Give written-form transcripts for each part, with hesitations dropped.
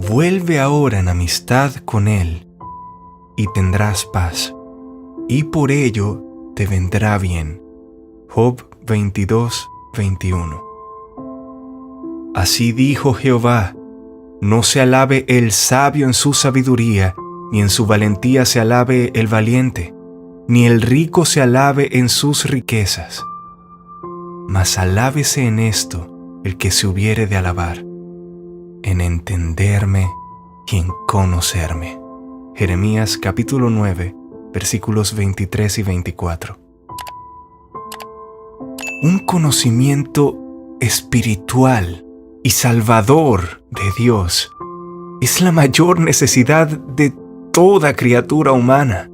Vuelve ahora en amistad con Él y tendrás paz, y por ello te vendrá bien. Job 22:21. Así dijo Jehová: no se alabe el sabio en su sabiduría, ni en su valentía se alabe el valiente, ni el rico se alabe en sus riquezas. Mas alábese en esto el que se hubiere de alabar, en entenderme y en conocerme. Jeremías capítulo 9, versículos 23 y 24. Un conocimiento espiritual y salvador de Dios es la mayor necesidad de toda criatura humana.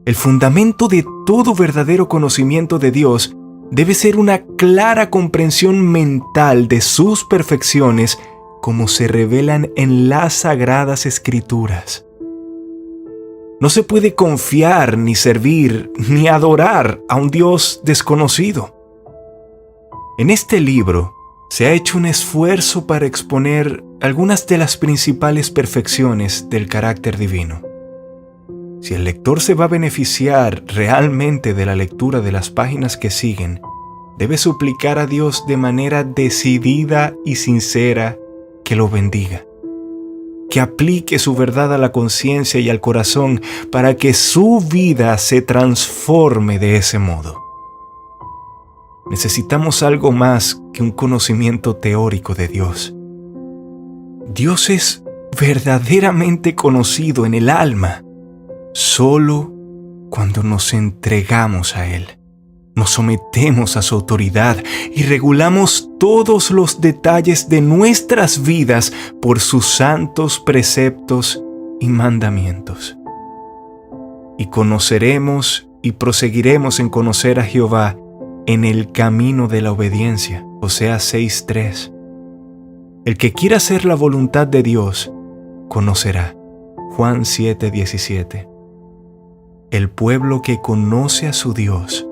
El fundamento de todo verdadero conocimiento de Dios debe ser una clara comprensión mental de sus perfecciones como se revelan en las Sagradas Escrituras. No se puede confiar, ni servir, ni adorar a un Dios desconocido. En este libro se ha hecho un esfuerzo para exponer algunas de las principales perfecciones del carácter divino. Si el lector se va a beneficiar realmente de la lectura de las páginas que siguen, debe suplicar a Dios de manera decidida y sincera que lo bendiga, que aplique su verdad a la conciencia y al corazón para que su vida se transforme de ese modo. Necesitamos algo más que un conocimiento teórico de Dios. Dios es verdaderamente conocido en el alma solo cuando nos entregamos a Él, nos sometemos a su autoridad y regulamos todos los detalles de nuestras vidas por sus santos preceptos y mandamientos. Y conoceremos y proseguiremos en conocer a Jehová en el camino de la obediencia. Oseas 6:3. El que quiera hacer la voluntad de Dios, conocerá. Juan 7:17. El pueblo que conoce a su Dios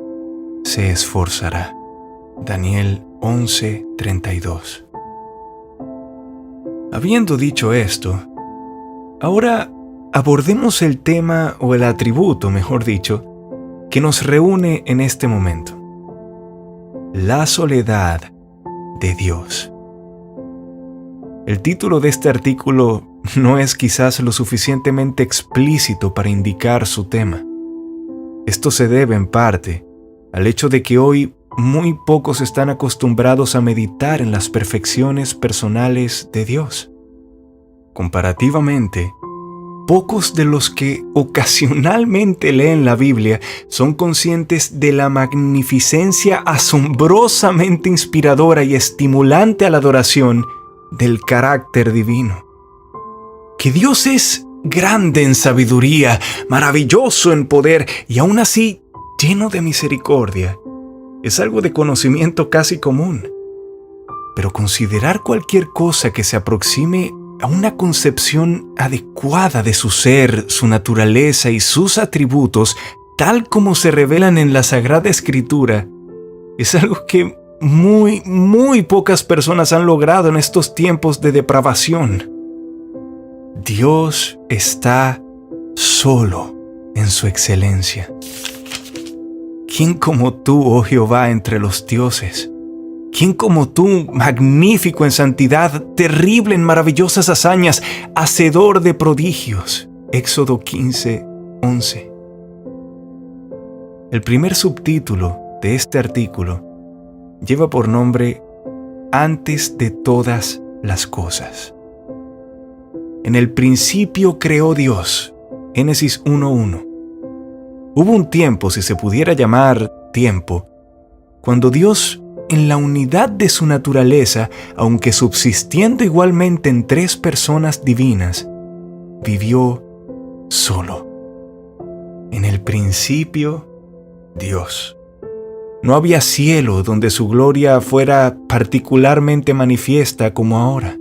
se esforzará. Daniel 11:32. Habiendo dicho esto, ahora abordemos el tema o el atributo, mejor dicho, que nos reúne en este momento: la soledad de Dios. El título de este artículo no es quizás lo suficientemente explícito para indicar su tema. Esto se debe en parte al hecho de que hoy muy pocos están acostumbrados a meditar en las perfecciones personales de Dios. Comparativamente, pocos de los que ocasionalmente leen la Biblia son conscientes de la magnificencia asombrosamente inspiradora y estimulante a la adoración del carácter divino. Que Dios es grande en sabiduría, maravilloso en poder y aún así lleno de misericordia, es algo de conocimiento casi común. Pero considerar cualquier cosa que se aproxime a una concepción adecuada de su ser, su naturaleza y sus atributos, tal como se revelan en la Sagrada Escritura, es algo que muy pocas personas han logrado en estos tiempos de depravación. Dios está solo en su excelencia. ¿Quién como tú, oh Jehová, entre los dioses? ¿Quién como tú, magnífico en santidad, terrible en maravillosas hazañas, hacedor de prodigios? Éxodo 15:11. El primer subtítulo de este artículo lleva por nombre Antes de todas las cosas. En el principio creó Dios. Génesis 1:1. Hubo un tiempo, si se pudiera llamar tiempo, cuando Dios, en la unidad de su naturaleza, aunque subsistiendo igualmente en tres personas divinas, vivió solo. En el principio, Dios. No había cielo donde su gloria fuera particularmente manifiesta como ahora.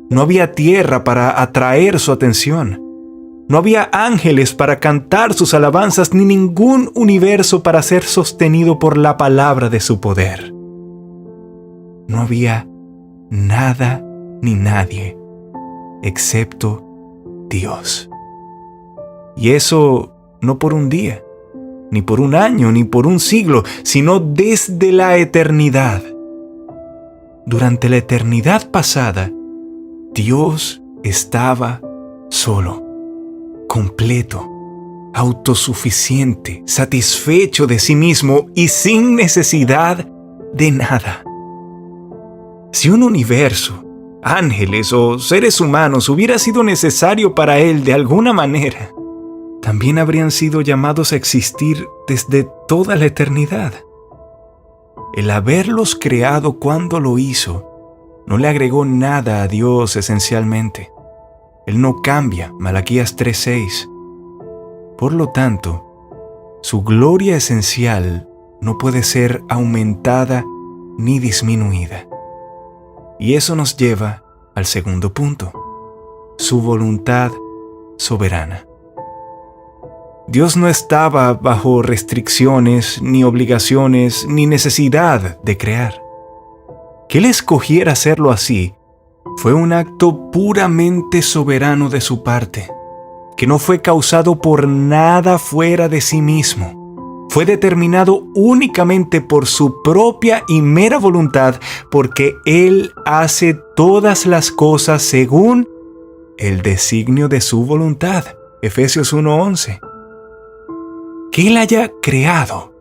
No había tierra para atraer su atención. No había ángeles para cantar sus alabanzas, ni ningún universo para ser sostenido por la palabra de su poder. No había nada ni nadie, excepto Dios. Y eso no por un día, ni por un año, ni por un siglo, sino desde la eternidad. Durante la eternidad pasada, Dios estaba solo, completo, autosuficiente, satisfecho de sí mismo y sin necesidad de nada. Si un universo, ángeles o seres humanos hubiera sido necesario para Él de alguna manera, también habrían sido llamados a existir desde toda la eternidad. El haberlos creado cuando lo hizo no le agregó nada a Dios esencialmente. Él no cambia, Malaquías 3:6. Por lo tanto, su gloria esencial no puede ser aumentada ni disminuida. Y eso nos lleva al segundo punto, su voluntad soberana. Dios no estaba bajo restricciones, ni obligaciones, ni necesidad de crear. Que Él escogiera hacerlo así fue un acto puramente soberano de su parte, que no fue causado por nada fuera de sí mismo. Fue determinado únicamente por su propia y mera voluntad, porque Él hace todas las cosas según el designio de su voluntad. Efesios 1:11. Que Él haya creado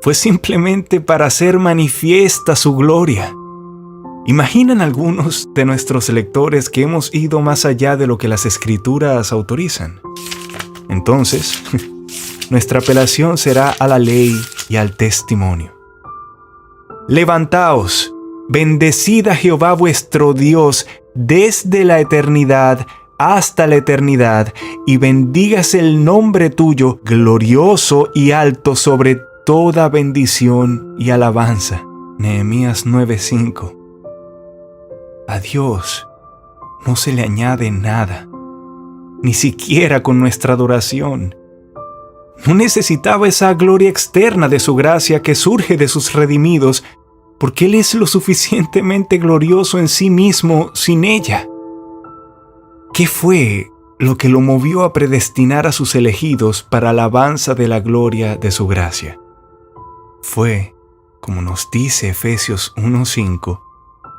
fue simplemente para hacer manifiesta su gloria. ¿Imaginan algunos de nuestros lectores que hemos ido más allá de lo que las Escrituras autorizan? Entonces, nuestra apelación será a la ley y al testimonio. Levantaos, bendecid a Jehová vuestro Dios desde la eternidad hasta la eternidad, y bendígase el nombre tuyo, glorioso y alto sobre toda bendición y alabanza. Nehemías 9:5. A Dios no se le añade nada, ni siquiera con nuestra adoración. No necesitaba esa gloria externa de su gracia que surge de sus redimidos, porque Él es lo suficientemente glorioso en sí mismo sin ella. ¿Qué fue lo que lo movió a predestinar a sus elegidos para alabanza de la gloria de su gracia? Fue, como nos dice Efesios 1:5,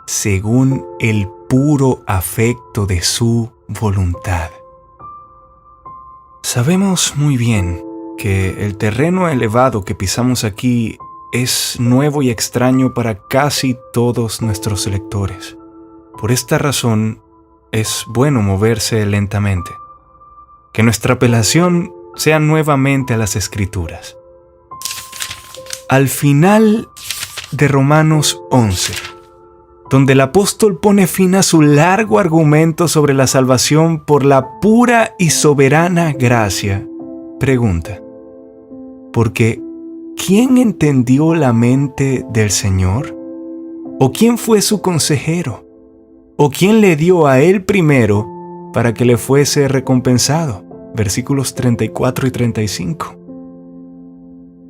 según el puro afecto de su voluntad. Sabemos muy bien que el terreno elevado que pisamos aquí es nuevo y extraño para casi todos nuestros lectores. Por esta razón, es bueno moverse lentamente. Que nuestra apelación sea nuevamente a las Escrituras. Al final de Romanos 11, donde el apóstol pone fin a su largo argumento sobre la salvación por la pura y soberana gracia, pregunta: porque ¿quién entendió la mente del Señor? ¿O quién fue su consejero? ¿O quién le dio a él primero para que le fuese recompensado? Versículos 34 y 35.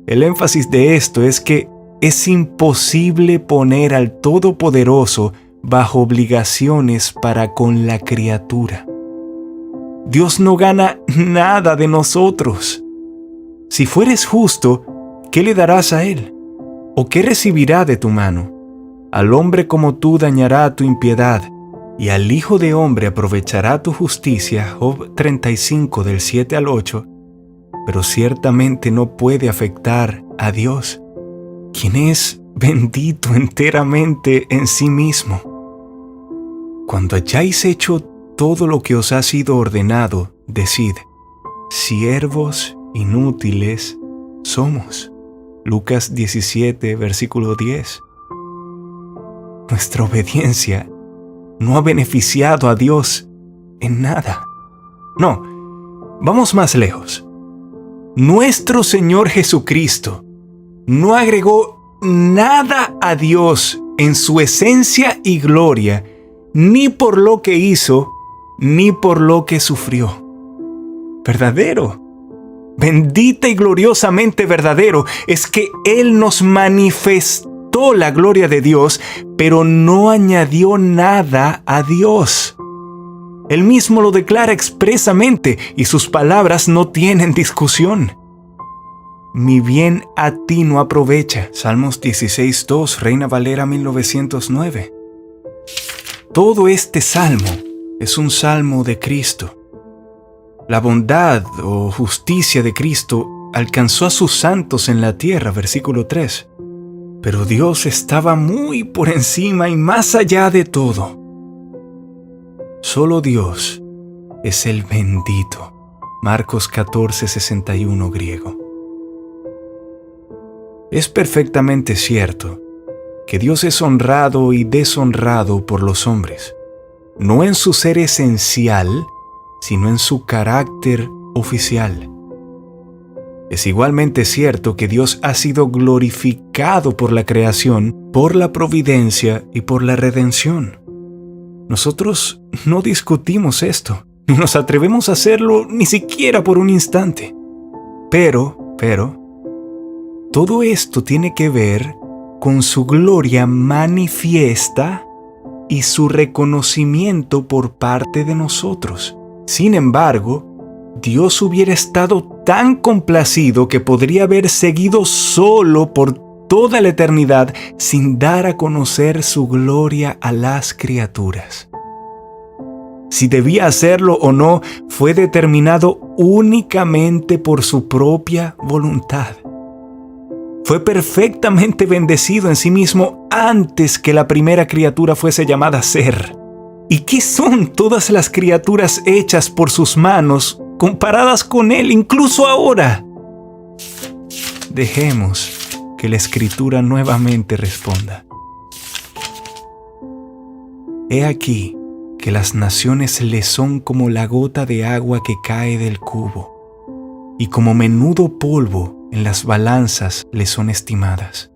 El énfasis de esto es que es imposible poner al Todopoderoso bajo obligaciones para con la criatura. Dios no gana nada de nosotros. Si fueres justo, ¿qué le darás a Él? ¿O qué recibirá de tu mano? Al hombre como tú dañará tu impiedad, y al Hijo de Hombre aprovechará tu justicia. Job 35 del 7 al 8. Pero ciertamente no puede afectar a Dios, quien es bendito enteramente en sí mismo. Cuando hayáis hecho todo lo que os ha sido ordenado, decid: siervos inútiles somos. Lucas 17, versículo 10. Nuestra obediencia no ha beneficiado a Dios en nada. No, vamos más lejos. Nuestro Señor Jesucristo no agregó nada a Dios en su esencia y gloria, ni por lo que hizo, ni por lo que sufrió. verdadero. Bendita y gloriosamente verdadero es que Él nos manifestó la gloria de Dios, pero no añadió nada a Dios. Él mismo lo declara expresamente y sus palabras no tienen discusión. Mi bien a ti no aprovecha. Salmos 16:2, Reina Valera 1909. Todo este salmo es un salmo de Cristo. La bondad o justicia de Cristo alcanzó a sus santos en la tierra, versículo 3. Pero Dios estaba muy por encima y más allá de todo. Solo Dios es el bendito. Marcos 14:61 griego. Es perfectamente cierto que Dios es honrado y deshonrado por los hombres, no en su ser esencial, sino en su carácter oficial. Es igualmente cierto que Dios ha sido glorificado por la creación, por la providencia y por la redención. Nosotros no discutimos esto, ni nos atrevemos a hacerlo ni siquiera por un instante. Pero, todo esto tiene que ver con su gloria manifiesta y su reconocimiento por parte de nosotros. Sin embargo, Dios hubiera estado tan complacido que podría haber seguido solo por toda la eternidad sin dar a conocer su gloria a las criaturas. Si debía hacerlo o no fue determinado únicamente por su propia voluntad. Fue perfectamente bendecido en sí mismo antes que la primera criatura fuese llamada ser. ¿Y qué son todas las criaturas hechas por sus manos comparadas con Él, incluso ahora? Dejemos que la Escritura nuevamente responda. He aquí que las naciones le son como la gota de agua que cae del cubo, y como menudo polvo en las balanzas le son estimadas.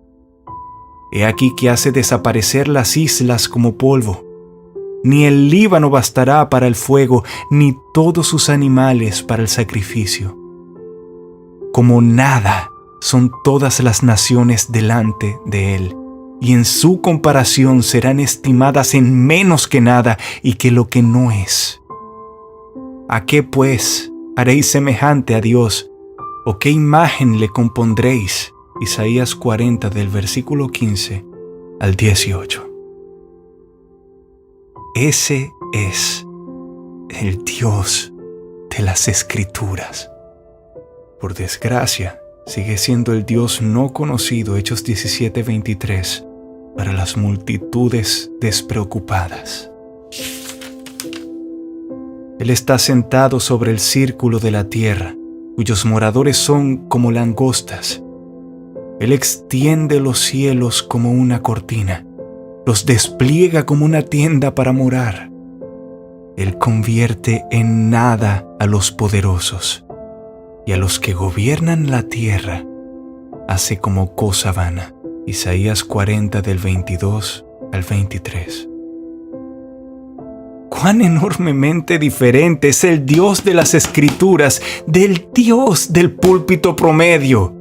He aquí que hace desaparecer las islas como polvo. Ni el Líbano bastará para el fuego, ni todos sus animales para el sacrificio. Como nada son todas las naciones delante de Él, y en su comparación serán estimadas en menos que nada y que lo que no es. ¿A qué, pues, haréis semejante a Dios? ¿O qué imagen le compondréis? Isaías 40 del versículo 15 al 18. Ese es el Dios de las Escrituras. Por desgracia, sigue siendo el Dios no conocido, Hechos 17:23, para las multitudes despreocupadas. Él está sentado sobre el círculo de la tierra, cuyos moradores son como langostas. Él extiende los cielos como una cortina, los despliega como una tienda para morar. Él convierte en nada a los poderosos, y a los que gobiernan la tierra hace como cosa vana. Isaías 40 del 22 al 23. Cuán enormemente diferente es el Dios de las Escrituras del Dios del púlpito promedio.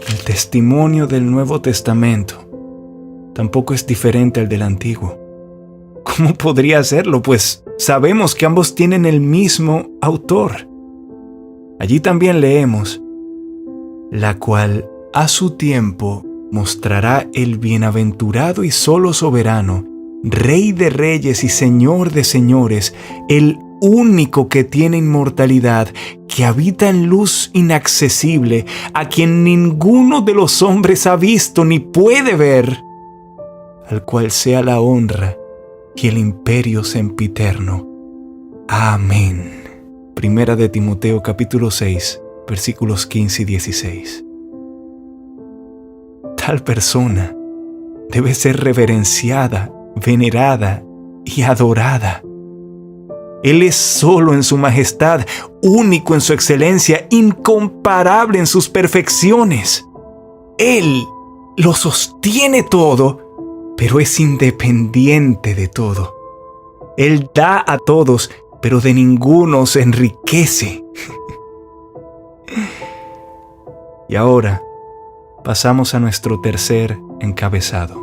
El testimonio del Nuevo Testamento tampoco es diferente al del Antiguo. ¿Cómo podría serlo? Pues sabemos que ambos tienen el mismo autor. Allí también leemos, la cual a su tiempo mostrará el bienaventurado y solo soberano, Rey de reyes y Señor de señores, el único que tiene inmortalidad, que habita en luz inaccesible, a quien ninguno de los hombres ha visto ni puede ver, al cual sea la honra y el imperio sempiterno. Amén. Primera de Timoteo capítulo 6, versículos 15 y 16. Tal persona debe ser reverenciada, venerada y adorada. Él es solo en su majestad, único en su excelencia, incomparable en sus perfecciones. Él lo sostiene todo, pero es independiente de todo. Él da a todos pero de ninguno se enriquece. Y ahora pasamos a nuestro tercer encabezado,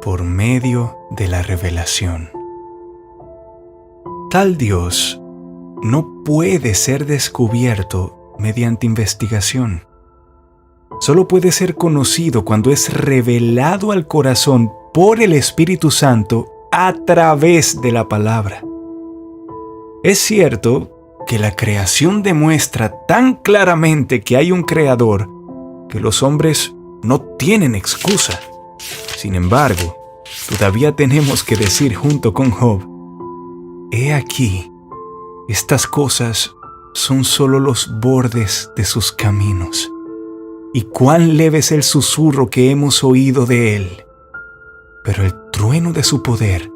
por medio de la revelación. Tal Dios no puede ser descubierto mediante investigación. Solo puede ser conocido cuando es revelado al corazón por el Espíritu Santo a través de la palabra. Es cierto que la creación demuestra tan claramente que hay un creador que los hombres no tienen excusa. Sin embargo, todavía tenemos que decir junto con Job: he aquí, estas cosas son solo los bordes de sus caminos, y cuán leve es el susurro que hemos oído de él. Pero el trueno de su poder,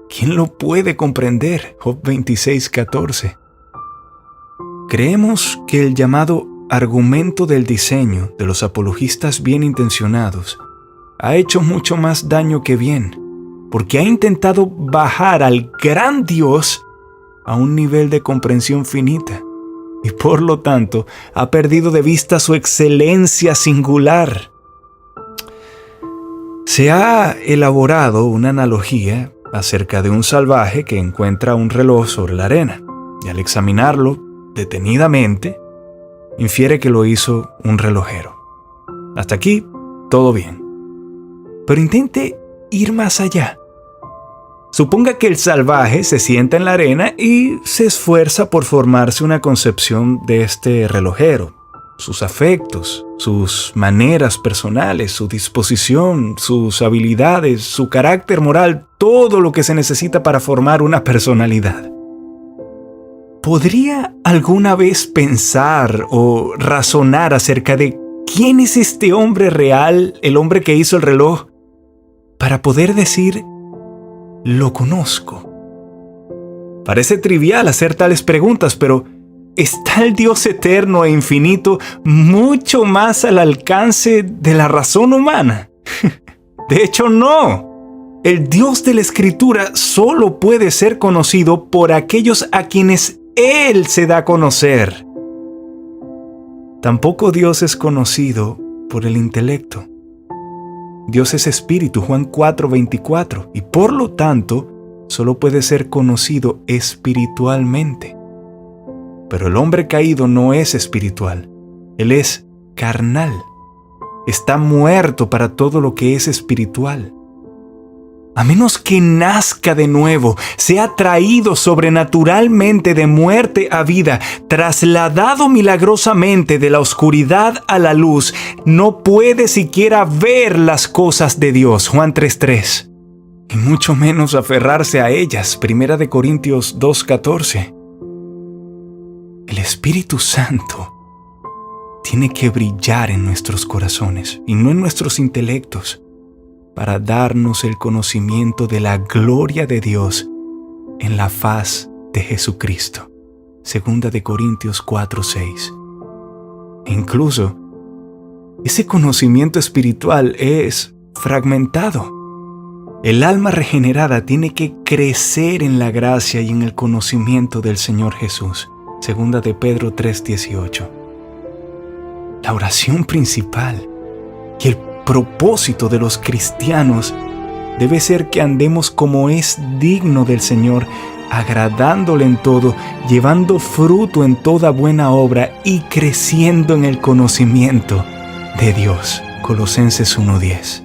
¿quién lo puede comprender? Job 26:14. Creemos que el llamado argumento del diseño de los apologistas bien intencionados ha hecho mucho más daño que bien, porque ha intentado bajar al gran Dios a un nivel de comprensión finita, y por lo tanto ha perdido de vista su excelencia singular. Se ha elaborado una analogía acerca de un salvaje que encuentra un reloj sobre la arena, y al examinarlo detenidamente, infiere que lo hizo un relojero. Hasta aquí, todo bien. Pero intente ir más allá. Suponga que el salvaje se sienta en la arena y se esfuerza por formarse una concepción de este relojero, sus afectos, sus maneras personales, su disposición, sus habilidades, su carácter moral, todo lo que se necesita para formar una personalidad. ¿Podría alguna vez pensar o razonar acerca de quién es este hombre real, el hombre que hizo el reloj, para poder decir: lo conozco? Parece trivial hacer tales preguntas, pero ¿está el Dios eterno e infinito mucho más al alcance de la razón humana? De hecho, no. El Dios de la Escritura solo puede ser conocido por aquellos a quienes Él se da a conocer. Tampoco Dios es conocido por el intelecto. Dios es espíritu, Juan 4:24, y por lo tanto solo puede ser conocido espiritualmente. Pero el hombre caído no es espiritual, él es carnal. Está muerto para todo lo que es espiritual. A menos que nazca de nuevo, sea traído sobrenaturalmente de muerte a vida, trasladado milagrosamente de la oscuridad a la luz, no puede siquiera ver las cosas de Dios, Juan 3:3, y mucho menos aferrarse a ellas, 1 Corintios 2:14. El Espíritu Santo tiene que brillar en nuestros corazones y no en nuestros intelectos, para darnos el conocimiento de la gloria de Dios en la faz de Jesucristo. 2 Corintios 4:6. E incluso, ese conocimiento espiritual es fragmentado. El alma regenerada tiene que crecer en la gracia y en el conocimiento del Señor Jesús. 2 Pedro 3:18. La oración principal y el propósito de los cristianos debe ser que andemos como es digno del Señor, agradándole en todo, llevando fruto en toda buena obra y creciendo en el conocimiento de Dios. Colosenses 1:10.